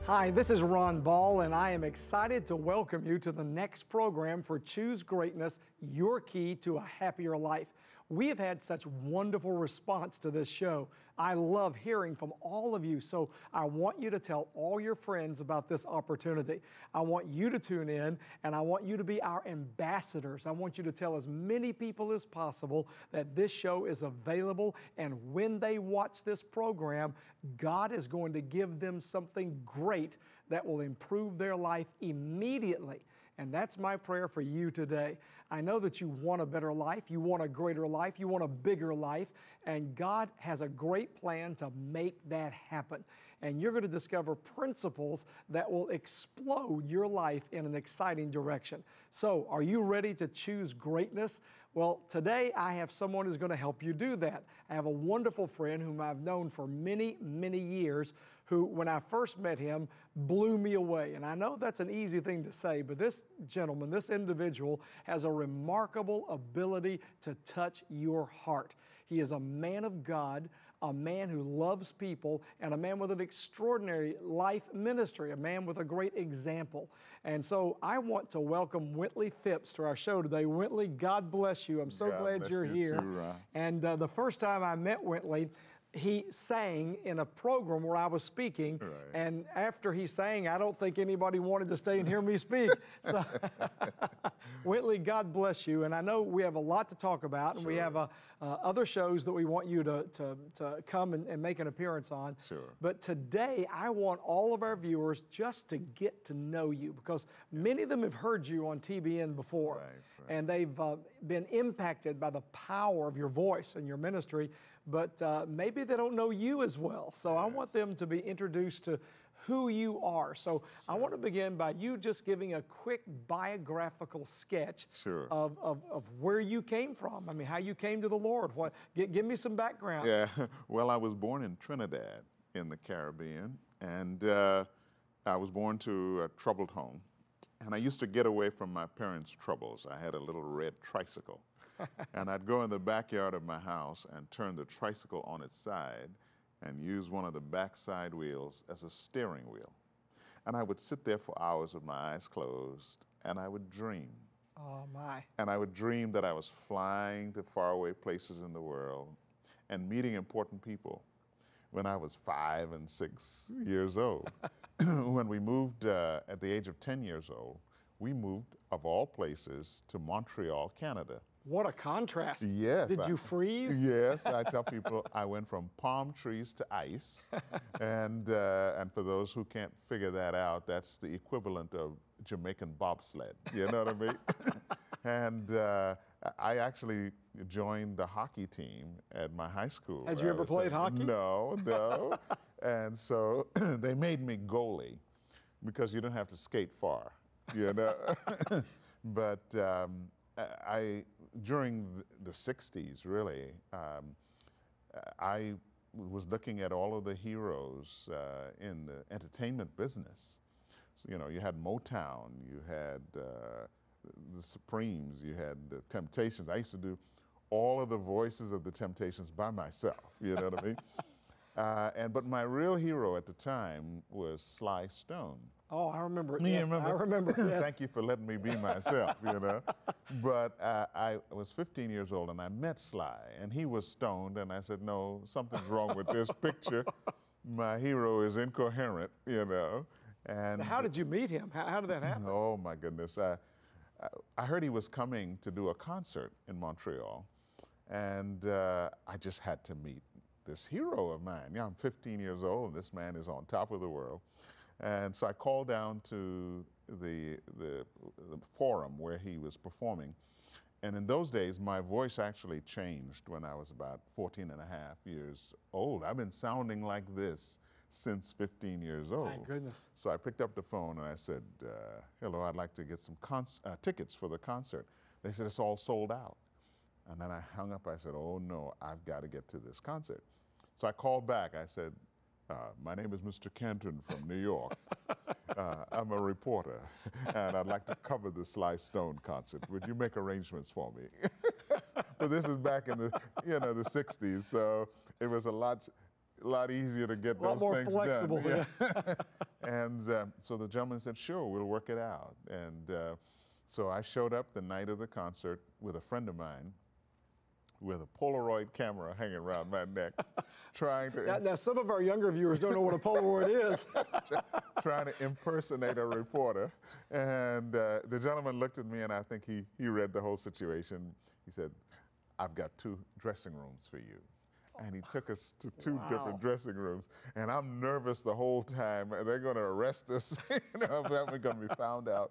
Hi, this is Ron Ball, and I am excited to welcome you to the next program for Choose Greatness, Your Key to a Happier Life. We have had such wonderful response to this show. I love hearing from all of you, so I want you to tell all your friends about this opportunity. I want you to tune in, and I want you to be our ambassadors. I want you to tell as many people as possible that this show is available, and when they watch this program, God is going to give them something great that will improve their life immediately. And that's my prayer for you today. I know that you want a better life, you want a greater life, you want a bigger life, and God has a great plan to make that happen. And you're going to discover principles that will explode your life in an exciting direction. So, are you ready to choose greatness? Well, today I have someone who's going to help you do that. I have a wonderful friend whom I've known for many, many years, who, when I first met him, blew me away. And I know that's an easy thing to say, but this gentleman, this individual, has a remarkable ability to touch your heart. He is a man of God, a man who loves people, and a man with an extraordinary life ministry, a man with a great example. And so I want to welcome Wintley Phipps to our show today. Wintley, God bless you. I'm so glad you're here. Too, and the first time I met Wintley, he sang in a program where I was speaking, and after he sang, I don't think anybody wanted to stay and hear me speak. So, Wintley, God bless you. And I know we have a lot to talk about, and we have other shows that we want you to come and make an appearance on. But today, I want all of our viewers just to get to know you, because many of them have heard you on TBN before, and they've been impacted by the power of your voice and your ministry, but maybe they don't know you as well. So I want them to be introduced to who you are. So I want to begin by you just giving a quick biographical sketch of where you came from. I mean, how you came to the Lord. Give me some background. Yeah, well, I was born in Trinidad in the Caribbean, and I was born to a troubled home. And I used to get away from my parents' troubles. I had a little red tricycle. And I'd go in the backyard of my house and turn the tricycle on its side and use one of the backside wheels as a steering wheel. And I would sit there for hours with my eyes closed, and I would dream. Oh, my. And I would dream that I was flying to faraway places in the world and meeting important people when I was 5 and 6 years old. When we moved at the age of 10 years old, we moved, of all places, to Montreal, Canada. What a contrast. Yes. Did you freeze? Yes, I tell people I went from palm trees to ice. And for those who can't figure that out, that's the equivalent of Jamaican bobsled. You know what I mean? And I actually joined the hockey team at my high school. Had you ever played hockey? No, no. And so they made me goalie because you don't have to skate far, you know? But during the 60s, really, I was looking at all of the heroes in the entertainment business. So, you know, you had Motown, you had the Supremes, you had the Temptations. I used to do all of the voices of the Temptations by myself, you know what I mean? But my real hero at the time was Sly Stone. Oh, I remember it. Yes, I remember. Yes. Thank you for letting me be myself, you know. But I was 15 years old, and I met Sly, and he was stoned, and I said, no, something's wrong with this picture. My hero is incoherent, you know. And how did you meet him? How did that happen? Oh, my goodness. I heard he was coming to do a concert in Montreal, and I just had to meet this hero of mine. Yeah, I'm 15 years old, and this man is on top of the world. And so I called down to the forum where he was performing. And in those days, my voice actually changed when I was about 14 and a half years old. I've been sounding like this since 15 years old. My goodness. So I picked up the phone and I said, hello, I'd like to get some tickets for the concert. They said, it's all sold out. And then I hung up. I said, oh, no, I've got to get to this concert. So I called back. I said, my name is Mr. Kenton from New York. I'm a reporter, and I'd like to cover the Sly Stone concert. Would you make arrangements for me? But this is back in the, the 60s, so it was a lot a lot easier to get A lot those more things flexible, done. yeah. And so the gentleman said, sure, we'll work it out. And so I showed up the night of the concert with a friend of mine with a Polaroid camera hanging around my neck, trying to Now, some of our younger viewers don't know what a Polaroid is. trying to impersonate a reporter. And the gentleman looked at me, and I think he read the whole situation. He said, I've got 2 dressing rooms for you. And he took us to 2 different dressing rooms. And I'm nervous the whole time. They're going to arrest us. We're going to be found out.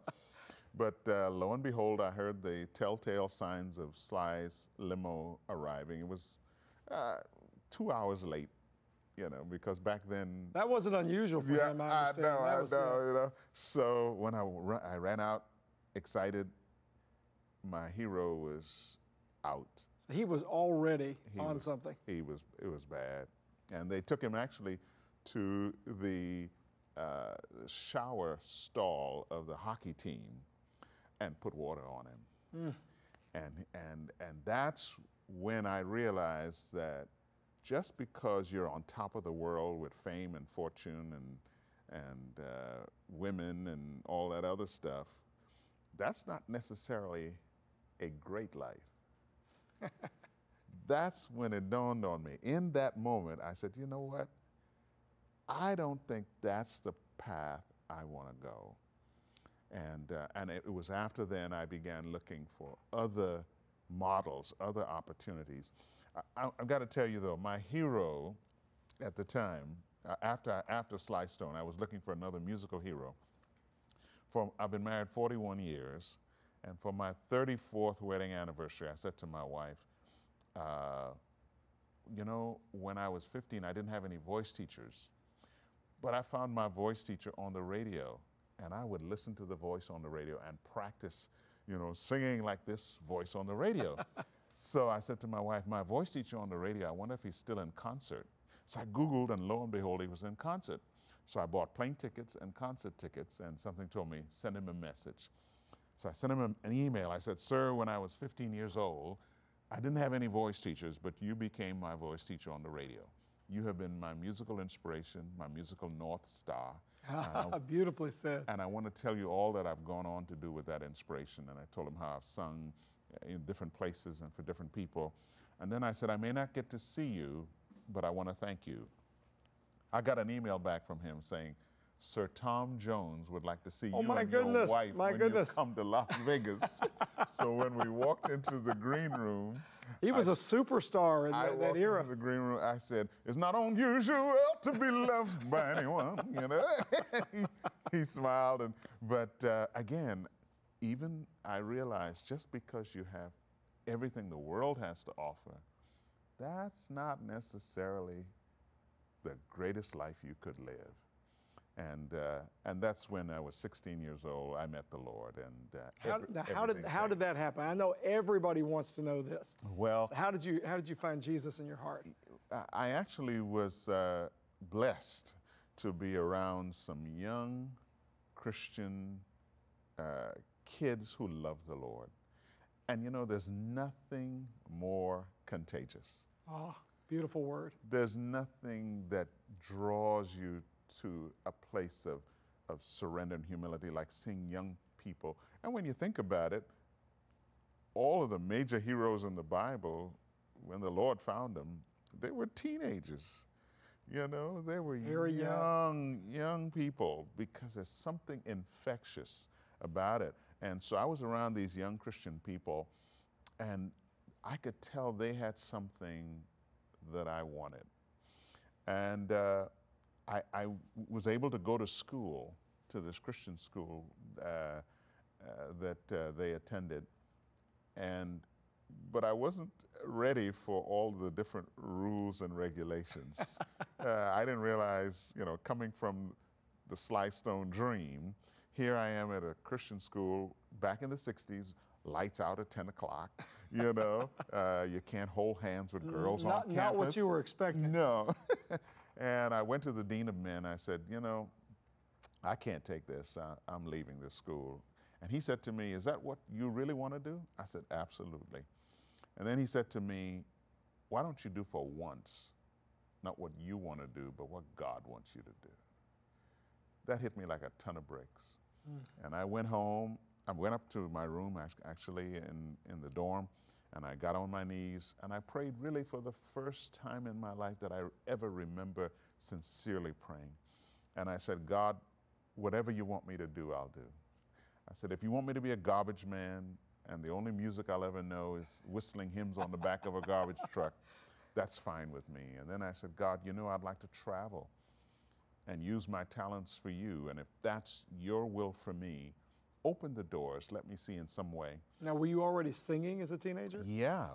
But lo and behold, I heard the telltale signs of Sly's limo arriving. It was 2 hours late, because back then. That wasn't unusual for him, I understand. I know. So when I ran out excited, my hero was out. So he was already on something. It was bad. And they took him actually to the shower stall of the hockey team and put water on him. And that's when I realized that just because you're on top of the world with fame and fortune and women and all that other stuff, that's not necessarily a great life. That's when it dawned on me. In that moment, I said, you know what? I don't think that's the path I want to go. And it was after then I began looking for other models, other opportunities. I've got to tell you though, my hero at the time, after Sly Stone, I was looking for another musical hero. I've been married 41 years, and for my 34th wedding anniversary, I said to my wife, when I was 15, I didn't have any voice teachers, but I found my voice teacher on the radio. And I would listen to the voice on the radio and practice, singing like this voice on the radio. So I said to my wife, my voice teacher on the radio, I wonder if he's still in concert. So I Googled, and lo and behold, he was in concert. So I bought plane tickets and concert tickets, and something told me, send him a message. So I sent him an email. I said, sir, when I was 15 years old, I didn't have any voice teachers, but you became my voice teacher on the radio. You have been my musical inspiration, my musical North Star. Beautifully said. And I want to tell you all that I've gone on to do with that inspiration. And I told him how I've sung in different places and for different people. And then I said, I may not get to see you, but I want to thank you. I got an email back from him saying, Sir Tom Jones would like to see you and your wife when you come to Las Vegas. So when we walked into the green room, he was a superstar in that era. Into the green room, I said, "It's not unusual to be loved by anyone." He smiled, but again, even I realized just because you have everything the world has to offer, that's not necessarily the greatest life you could live. And that's when I was 16 years old. I met the Lord, and how did that happen? I know everybody wants to know this. Well, so how did you find Jesus in your heart? I actually was blessed to be around some young Christian kids who love the Lord, and there's nothing more contagious. Oh, beautiful word. There's nothing that draws you to a place of surrender and humility, like seeing young people. And when you think about it, all of the major heroes in the Bible, when the Lord found them, they were teenagers. They were very young people, because there's something infectious about it. And so I was around these young Christian people, and I could tell they had something that I wanted. And I was able to go to school, to this Christian school that they attended, but I wasn't ready for all the different rules and regulations. I didn't realize, coming from the Sly Stone dream, here I am at a Christian school back in the 60s, lights out at 10 o'clock, you can't hold hands with girls on campus. Not what you were expecting. No. And I went to the Dean of Men. I said, I can't take this. I'm leaving this school. And he said to me, is that what you really want to do? I said, absolutely. And then he said to me, why don't you do for once not what you want to do, but what God wants you to do. That hit me like a ton of bricks. And I went home. I went up to my room, actually, in the dorm, and I got on my knees, and I prayed really for the first time in my life that I ever remember sincerely praying. And I said, God, whatever you want me to do, I'll do. I said, if you want me to be a garbage man, and the only music I'll ever know is whistling hymns on the back of a garbage truck, that's fine with me. And then I said, God, you know, I'd like to travel and use my talents for you. And if that's your will for me, open the doors, let me see in some way. Now, were you already singing as a teenager? Yeah.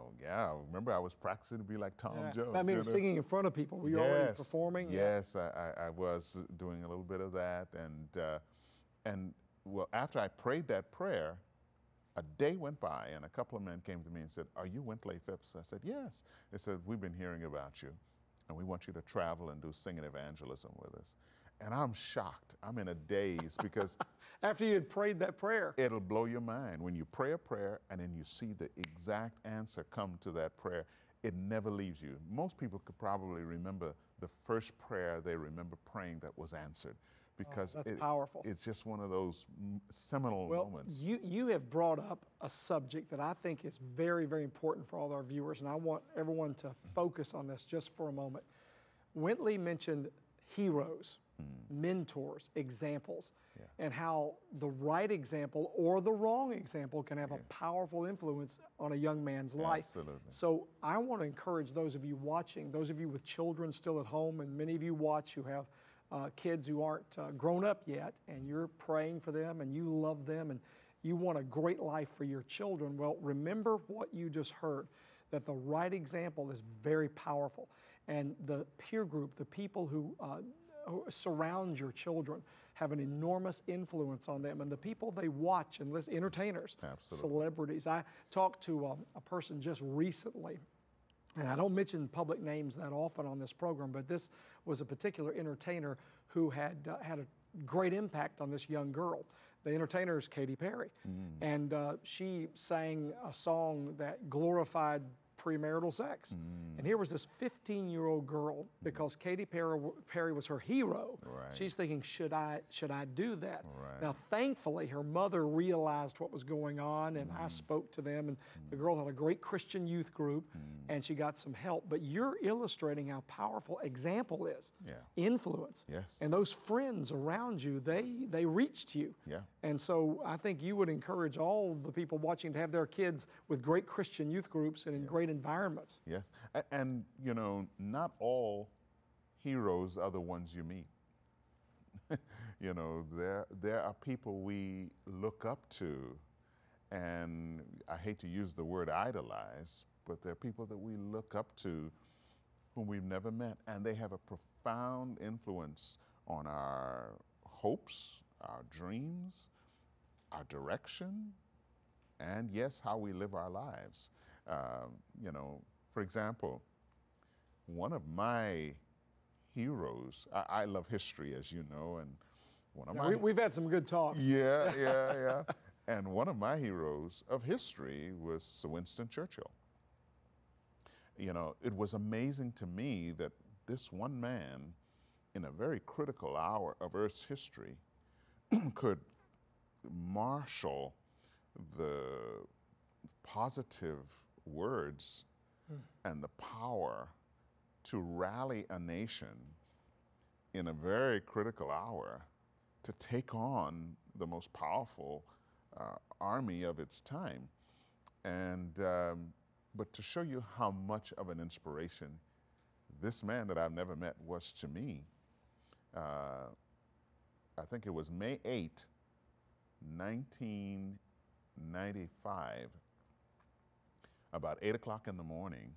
Remember, I was practicing to be like Tom Jones. I mean, singing in front of people. Were you already performing? Yes, I was doing a little bit of that. And well, after I prayed that prayer, a day went by and a couple of men came to me and said, are you Wintley Phipps? I said, yes. They said, we've been hearing about you, and we want you to travel and do singing evangelism with us. And I'm shocked. I'm in a daze because after you had prayed that prayer, it'll blow your mind. When you pray a prayer and then you see the exact answer come to that prayer, it never leaves you. Most people could probably remember the first prayer they remember praying that was answered, because that's powerful. It's just one of those seminal moments. You have brought up a subject that I think is very, very important for all our viewers, and I want everyone to focus on this just for a moment. Wintley mentioned heroes, mentors, examples, and how the right example or the wrong example can have a powerful influence on a young man's life. Absolutely. So I want to encourage those of you watching, those of you with children still at home, and many of you watch who have kids who aren't grown up yet, and you're praying for them and you love them and you want a great life for your children. Well, remember what you just heard, that the right example is very powerful. And the peer group, the people who surround your children, have an enormous influence on them, and the people they watch and listen, entertainers, celebrities. I talked to a person just recently, and I don't mention public names that often on this program, but this was a particular entertainer who had had a great impact on this young girl. The entertainer is Katy Perry, and she sang a song that glorified premarital sex. And here was this 15-year-old girl, because Katy Perry was her hero. She's thinking, should I do that? Now, thankfully, her mother realized what was going on, and I spoke to them, and the girl had a great Christian youth group, and she got some help. But you're illustrating how powerful example is, influence. And those friends around you, they reached you. And so I think you would encourage all the people watching to have their kids with great Christian youth groups and in great environments. Yes, and you know, not all heroes are the ones you meet. You know, there are people we look up to, and I hate to use the word idolize, but there are people that we look up to whom we've never met, and they have a profound influence on our hopes, our dreams, our direction, and yes, how we live our lives. You know, for example, one of my heroes, I love history, as you know, and one of we've had some good talks. Yeah. And one of my heroes of history was Sir Winston Churchill. You know, it was amazing to me that this one man, in a very critical hour of Earth's history, could marshal the positive words and the power to rally a nation in a very critical hour to take on the most powerful army of its time. And but to show you how much of an inspiration this man that I've never met was to me, I think it was May 8, 1995, about 8 o'clock in the morning,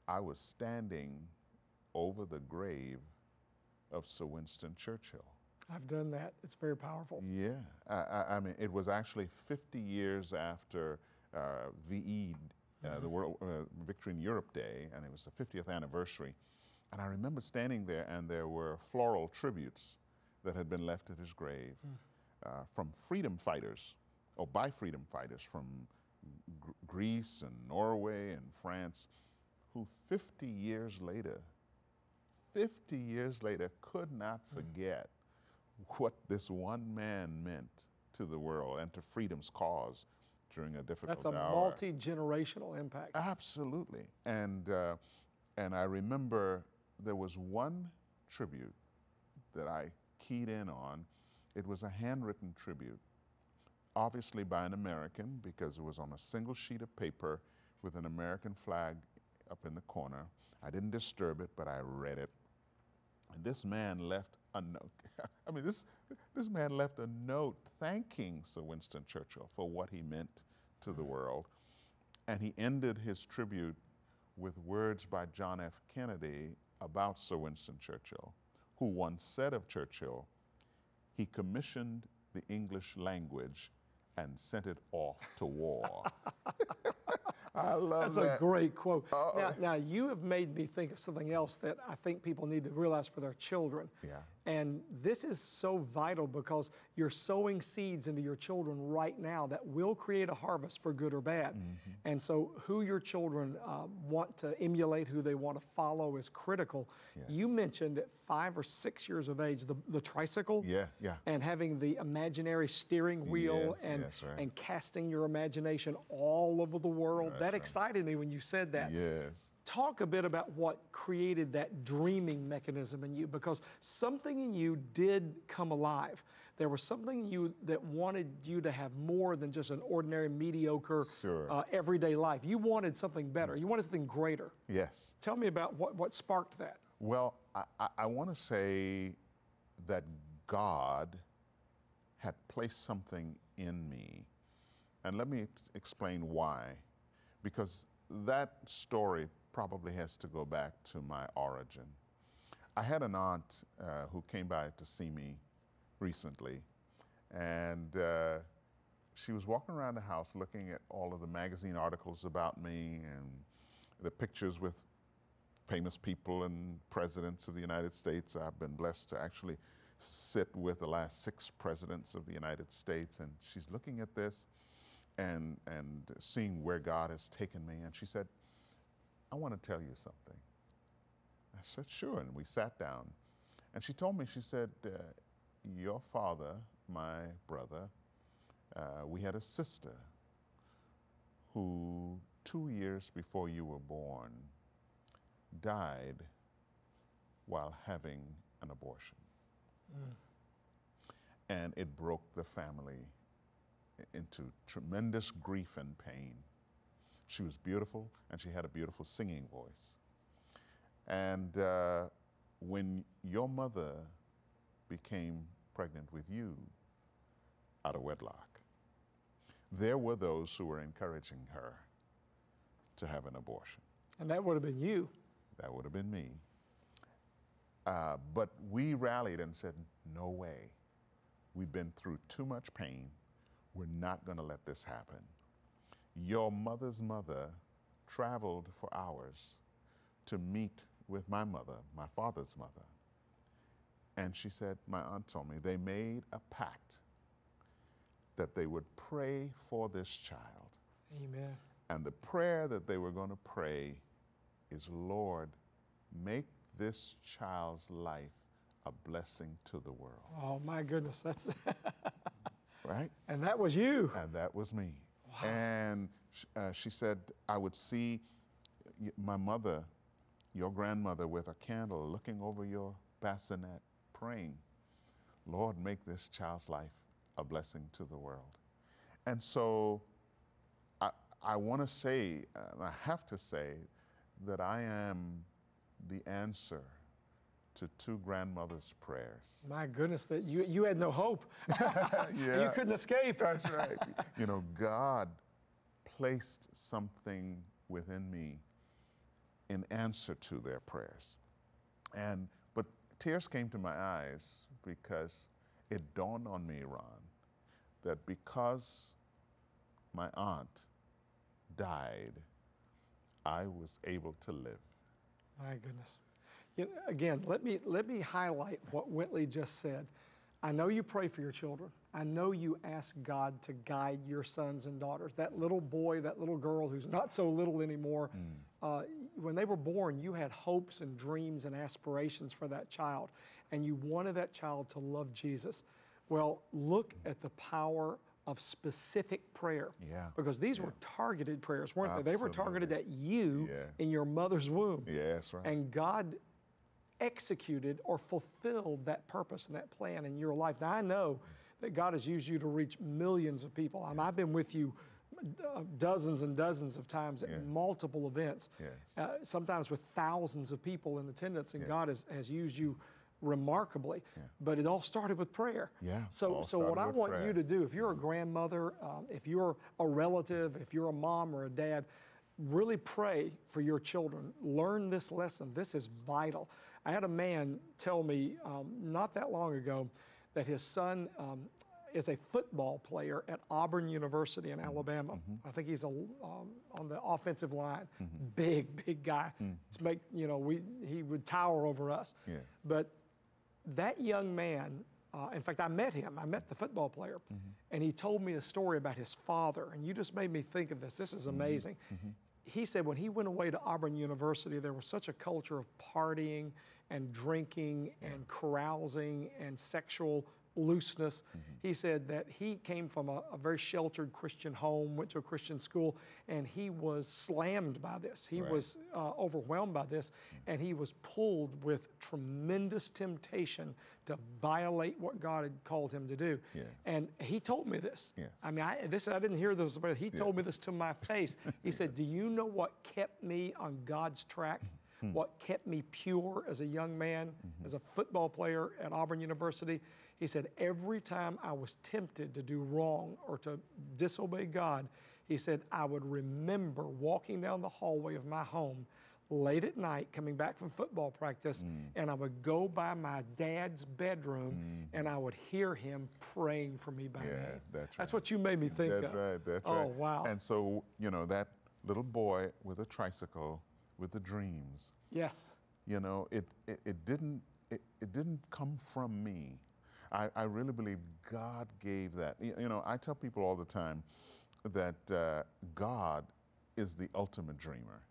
I was standing over the grave of Sir Winston Churchill. I've done that. It's very powerful. Yeah. I mean, it was actually 50 years after VE, the World Victory in Europe Day, and it was the 50th anniversary. And I remember standing there, and there were floral tributes that had been left at his grave from freedom fighters, or by freedom fighters from Greece and Norway and France, who 50 years later 50 years later, could not forget what this one man meant to the world and to freedom's cause during a difficult hour. That's a multi-generational impact. Absolutely. And I remember there was one tribute that I keyed in on. It was a handwritten tribute, obviously by an American, because it was on a single sheet of paper with an American flag up in the corner. I didn't disturb it, but I read it. And this man left a note. I mean, this man left a note thanking Sir Winston Churchill for what he meant to the world. And he ended his tribute with words by John F. Kennedy about Sir Winston Churchill, who once said of Churchill, he commissioned the English language and sent it off to war. I love that. That's a great quote. Now, you have made me think of something else that I think people need to realize for their children. Yeah. And this is so vital because you're sowing seeds into your children right now that will create a harvest for good or bad. Mm-hmm. And so who your children want to emulate, who they want to follow is critical. Yeah. You mentioned at 5 or 6 years of age, the tricycle. Yeah. And having the imaginary steering wheel and casting your imagination all over the world. That excited me when you said that. Yes. Talk a bit about what created that dreaming mechanism in you, because something in you did come alive. There was something in you that wanted you to have more than just an ordinary, mediocre, everyday life. You wanted something better. You wanted something greater. Yes. Tell me about what sparked that. Well, I want to say that God had placed something in me. And let me explain why. Because that story probably has to go back to my origin. I had an aunt who came by to see me recently, and she was walking around the house looking at all of the magazine articles about me and the pictures with famous people and presidents of the United States. I've been blessed to actually sit with the last 6 presidents of the United States, and she's looking at this and seeing where God has taken me, and she said, I want to tell you something. I said, sure, and we sat down. And she told me, she said, your father, my brother, we had a sister who 2 years before you were born died while having an abortion. And it broke the family into tremendous grief and pain. She was beautiful, and she had a beautiful singing voice. And when your mother became pregnant with you out of wedlock, there were those who were encouraging her to have an abortion. And that would have been you. That would have been me. But we rallied and said, no way. We've been through too much pain. We're not going to let this happen. Your mother's mother traveled for hours to meet with my mother, my father's mother. And she said, my aunt told me, they made a pact that they would pray for this child. Amen. And the prayer that they were going to pray is, Lord, make this child's life a blessing to the world. Oh, my goodness. That's right? And that was you. And that was me. Wow. And she said, I would see my mother, your grandmother, with a candle looking over your bassinet, praying, Lord, make this child's life a blessing to the world. And so I want to say, I have to say, that I am the answer to 2 grandmothers' prayers. My goodness, that you had no hope. Yeah. You couldn't escape. That's right. You know, God placed something within me in answer to their prayers. But tears came to my eyes because it dawned on me, Ron, that because my aunt died, I was able to live. My goodness. You know, again, let me highlight what Whitley just said. I know you pray for your children. I know you ask God to guide your sons and daughters. That little boy, that little girl who's not so little anymore, when they were born, you had hopes and dreams and aspirations for that child, and you wanted that child to love Jesus. Well, look at the power of specific prayer. Yeah. Because these were targeted prayers, weren't they? They were targeted Absolutely. at you in your mother's womb. Yeah, that's right. And God executed or fulfilled that purpose and that plan in your life. Now, I know that God has used you to reach millions of people. I've been with you dozens and dozens of times at multiple events, sometimes with thousands of people in attendance, and God has used you remarkably. But it all started with prayer. So what I want you to do, if you're a grandmother, if you're a relative, if you're a mom or a dad, really pray for your children. Learn this lesson. This is vital. I had a man tell me not that long ago that his son is a football player at Auburn University in Alabama. I think he's on the offensive line. Big guy. He would tower over us. But that young man, in fact, I met him. I met the football player, and he told me a story about his father, and you just made me think of this. This is amazing. He said when he went away to Auburn University, there was such a culture of partying and drinking and carousing and sexual looseness. He said that he came from a very sheltered Christian home, went to a Christian school, and he was slammed by this. He was overwhelmed by this, and he was pulled with tremendous temptation to violate what God had called him to do. And he told me this. I mean, I didn't hear this, but he told me this to my face. He said, "Do you know what kept me on God's track? What kept me pure as a young man, as a football player at Auburn University?" He said, every time I was tempted to do wrong or to disobey God, he said, I would remember walking down the hallway of my home late at night, coming back from football practice, and I would go by my dad's bedroom, and I would hear him praying for me by name. That's what you made me think of. That's right. Oh, wow. And so, that little boy with a tricycle, with the dreams. Yes. It didn't come from me. I really believe God gave that. I tell people all the time that God is the ultimate dreamer.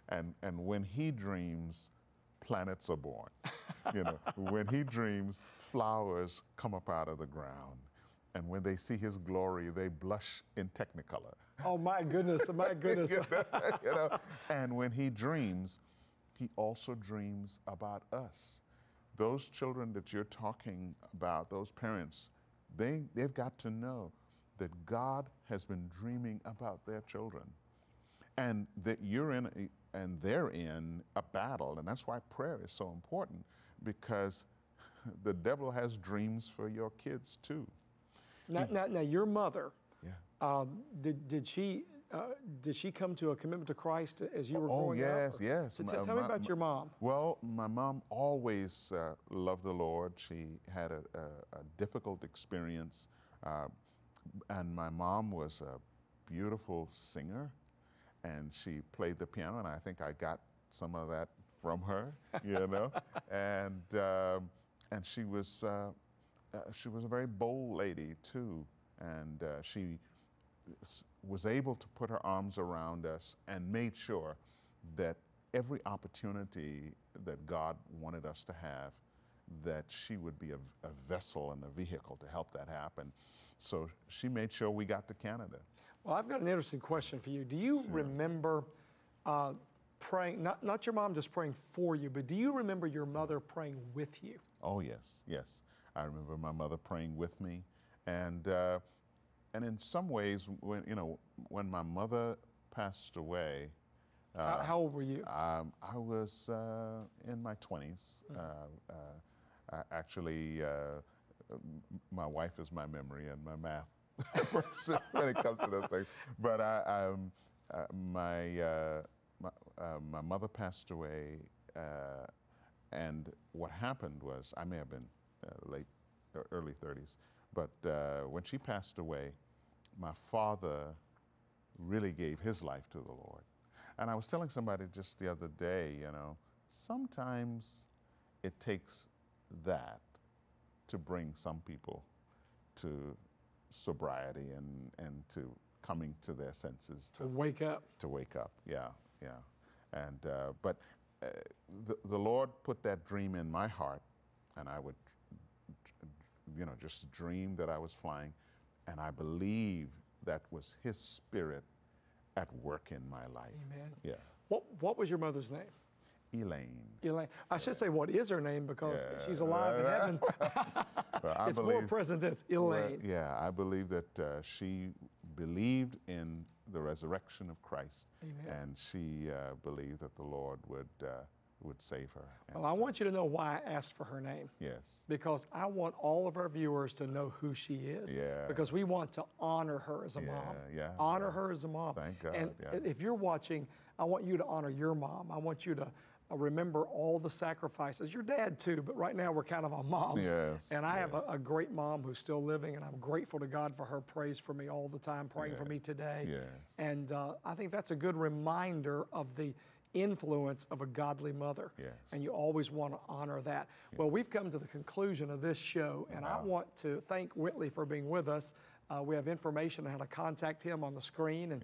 and when he dreams, planets are born. When he dreams, flowers come up out of the ground. And when they see his glory, they blush in technicolor. Oh, my goodness, my goodness. And when he dreams, he also dreams about us. Those children that you're talking about, those parents, they've got to know that God has been dreaming about their children, and that they're in a battle. And that's why prayer is so important, because the devil has dreams for your kids too. Now your mother, did she come to a commitment to Christ as you were growing up? Oh, yes. So tell me about your mom. Well, my mom always loved the Lord. She had a difficult experience, and my mom was a beautiful singer, and she played the piano, and I think I got some of that from her, and she was a very bold lady too, and she was able to put her arms around us and made sure that every opportunity that God wanted us to have, that she would be a vessel and a vehicle to help that happen. So she made sure we got to Canada. Well, I've got an interesting question for you. Do you remember praying, not your mom just praying for you, but do you remember your mother praying with you? Oh, yes. I remember my mother praying with me, and in some ways, when my mother passed away, how old were you? I was in my 20s. Actually, my wife is my memory and my math person when it comes to those things. But my mother passed away, and what happened was, I may have been early 30s, but when she passed away, my father really gave his life to the Lord. And I was telling somebody just the other day, sometimes it takes that to bring some people to sobriety and to coming to their senses. To wake up. To wake up, yeah. And but the Lord put that dream in my heart, and I would, just dream that I was flying, and I believe that was His Spirit at work in my life. Amen. Yeah. What was your mother's name? Elaine. Elaine. I should say, what is her name, because she's alive in heaven. Well, it's more present tense, Elaine. Yeah, I believe that she believed in the resurrection of Christ. Amen. And she believed that the Lord would save her. And Well, I want you to know why I asked for her name. Yes. Because I want all of our viewers to know who she is. Yeah. Because we want to honor her as a mom. Yeah. Honor her as a mom. Thank God. And yeah. if you're watching, I want you to honor your mom. I want you to remember all the sacrifices. Your dad too, but right now we're kind of on moms. Yes. And I have a great mom who's still living, and I'm grateful to God for her prays for me all the time, praying for me today. Yes. And I think that's a good reminder of the influence of a godly mother. Yes. And you always want to honor that. Yeah. Well, we've come to the conclusion of this show, and I want to thank Whitley for being with us. We have information on how to contact him on the screen. And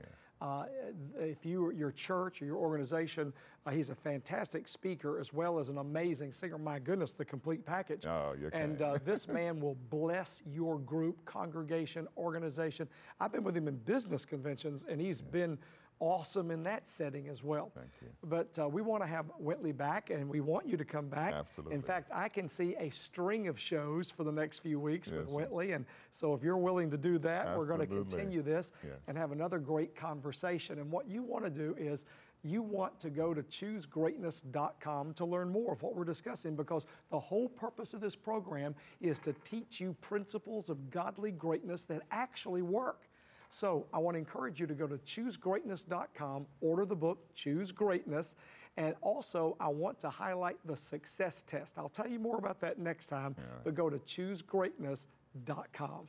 if your church or your organization, he's a fantastic speaker as well as an amazing singer. My goodness, the complete package. Oh, you're And this man will bless your group, congregation, organization. I've been with him in business conventions, and he's been awesome in that setting as well. Thank you. But we want to have Whitley back, and we want you to come back. Absolutely. In fact, I can see a string of shows for the next few weeks with Yes, Whitley, and so if you're willing to do that, we're going to Absolutely. continue this Yes. and have another great conversation. And what you want to do is you want to go to choosegreatness.com to learn more of what we're discussing, because the whole purpose of this program is to teach you principles of godly greatness that actually work. So I want to encourage you to go to choosegreatness.com, order the book, Choose Greatness, and also I want to highlight the success test. I'll tell you more about that next time, but go to choosegreatness.com.